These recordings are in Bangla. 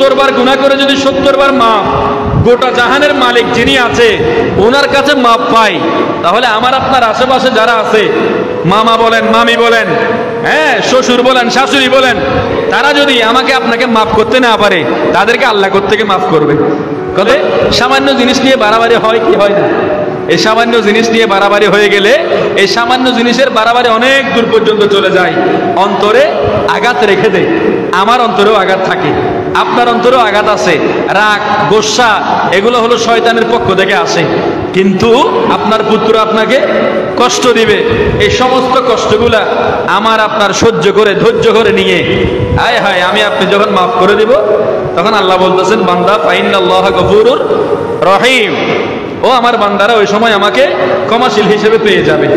70 বার গুনাহ করে যদি 70 বার মাফ, গোটা জাহানের মালিক যিনি আছে ওনার কাছে মাফ পাই, তাহলে আমার আপনার আশেপাশে যারা আছে, মামা বলেন, মামি বলেন, হ্যাঁ, শ্বশুর বলেন, শাশুড়ি বলেন, তারা যদি আমাকে আপনাকে মাফ করতে না পারে, তাদেরকে আল্লাহ কোত্থেকে মাফ করবে? কবে? সামান্য জিনিস নিয়ে বাড়াবাড়ি হয় কি হয় না? এই সামান্য জিনিস নিয়ে বাড়াবাড়ি হয়ে গেলে এই সামান্য জিনিসের বাড়াবাড়ি অনেক দূর পর্যন্ত চলে যায়, অন্তরে আঘাত রেখে দেয়। আমার অন্তরেও আঘাত থাকে, আপনার অন্তরেও আঘাত আছে, রাগ, গোসা, এগুলো হলো শয়তানের পক্ষ থেকে আসে। কিন্তু আপনার পুত্র আপনাকে কষ্ট দিবে, এই সমস্ত কষ্টগুলা আমার আপনার সহ্য করে, ধৈর্য করে নিয়ে, হায় হায়, আমি আপনি যখন মাফ করে দিব, তখন আল্লাহ বলতেছেন, বান্দা ফাইনাল্লাহ গফুরুর রহিম, ও আমার বান্দারা ওই সময় আমাকে ক্ষমাশীল হিসেবে পেয়ে যাবে।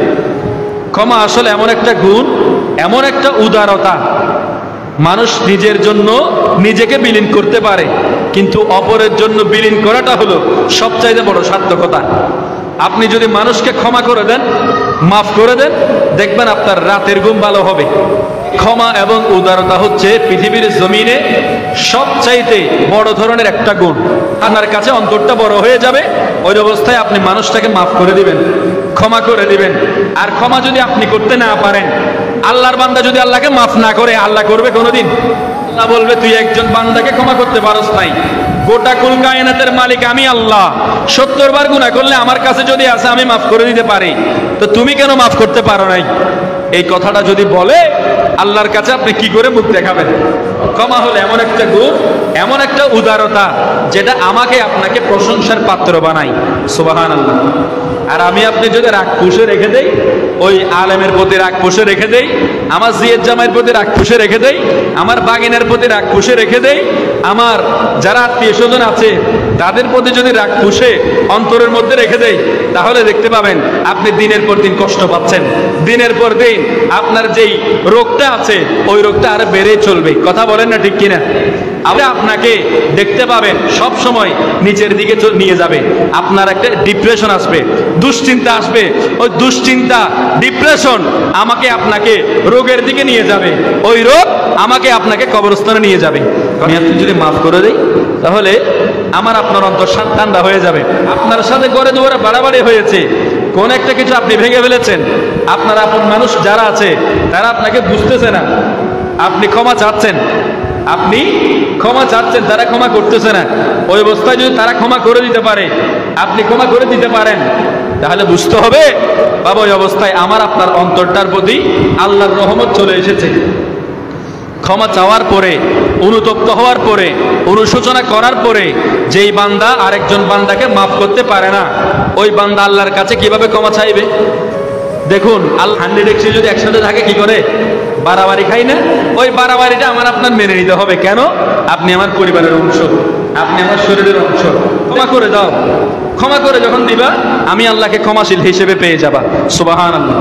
ক্ষমা আসলে এমন একটা গুণ, এমন একটা উদারতা, মানুষ নিজের জন্য নিজেকে বিলীন করতে পারে, কিন্তু অপরের জন্য বিলীন করাটা হলো সবচাইতে বড় সার্থকতা। আপনি যদি মানুষকে ক্ষমা করে দেন, মাফ করে দেন, দেখবেন আপনার রাতের ঘুম ভালো হবে। ক্ষমা এবং উদারতা হচ্ছে পৃথিবীর জমিনে সবচাইতে বড় ধরনের একটা গুণ। আপনার কাছে অন্তরটা বড় হয়ে যাবে, ওই অবস্থায় আপনি মানুষটাকে মাফ করে দিবেন, ক্ষমা করে দিবেন। আর ক্ষমা যদি আপনি করতে না পারেন, আল্লাহর বান্দা যদি আল্লাহকে মাফ না করে, আল্লাহ করবে কোনোদিন? আল্লাহ বলবে, তুই একজন বান্দাকে ক্ষমা করতে পারস নাই, গোটা কুল কায়নাতের মালিক আমি আল্লাহ, 70 বার গুনাহ করলে আমার কাছে যদি আসে আমি মাফ করে দিতে পারি, তো তুমি কেন মাফ করতে পারো নাই? এই কথাটা যদি বলে, আল্লাহর কাছে আপনি কি করে মুখ দেখাবেন? ক্ষমা হলো এমন একটা গুণ, এমন একটা উদারতা, যেটা আমাকে আপনাকে প্রশংসার পাত্র বানাই। সুবহানাল্লাহ। আর আমি আপনি যদি রাগ পুষে রেখে দেই, ওই আলেমের প্রতি রাগ পুষে রেখে দেই, আমার জিয়ের জামাইয়ের প্রতি রাগ পুষে রেখে দেই, আমার বাগিনের প্রতি রাগ পুষে রেখে দেই, আমার যারা আত্মীয় স্বজন আছে তাদের প্রতি যদি রাগ পুষে অন্তরের মধ্যে রেখে দেই, তাহলে দেখতে পাবেন আপনি দিনের পর দিন কষ্ট পাচ্ছেন, দিনের পর দিন আপনার যেই রোগটা আছে ওই রোগটা আরো বেড়েই চলবে। কথা বলেন না, ঠিক কিনা? আপনি আপনাকে দেখতে পাবেন সব সময় নিচের দিকে নিয়ে যাবে, আপনার একটা ডিপ্রেশন আসবে, দুশ্চিন্তা আসবে, ওই দুশ্চিন্তা, ডিপ্রেশন আমাকে আপনাকে রোগের দিকে নিয়ে যাবে, ওই রোগ আমাকে আপনাকে কবরস্থানে নিয়ে যাবে। আমি আপনি যদি মাফ করে দেই, তাহলে আমার আপনার অন্তর ঠান্ডা হয়ে যাবে। আপনার সাথে গড়ে দুয়ারে বাড়াবাড়ি হয়েছে, কোন একটা কিছু আপনি ভেঙে ফেলেছেন, আপনার আপন মানুষ যারা আছে তারা আপনাকে বুঝতেছে না, আপনি ক্ষমা চাচ্ছেন, আপনি ক্ষমা চাচ্ছেন, তারা ক্ষমা করতেছে না, ওই অবস্থায় যদি তারা ক্ষমা করে দিতে পারে, আপনি ক্ষমা করে দিতে পারেন, তাহলে বুঝতে হবে বাবা, ওই অবস্থায় আমার আপনার অন্তরটার প্রতি আল্লাহর রহমত চলে এসেছে। ক্ষমা চাওয়ার পরে, অনুতপ্ত হওয়ার পরে, অনুশোচনা করার পরে যেই বান্দা আরেকজন বান্দাকে মাফ করতে পারে না, ওই বান্দা আল্লাহর কাছে কিভাবে ক্ষমা চাইবে? দেখুন, আল্লাহ 100 যদি একসাথে থাকে কি করে? বাড়াবাড়ি খাই না? ওই বাড়াবাড়িটা আমার আপনার মেনে নিতে হবে। কেন? আপনি আমার পরিবারের অংশ, আপনি আমার শরীরের অংশ। ক্ষমা করে দাও, ক্ষমা করে যখন দিবা, আমি আল্লাহকে ক্ষমাশীল হিসেবে পেয়ে যাবা। সুবহানাল্লাহ।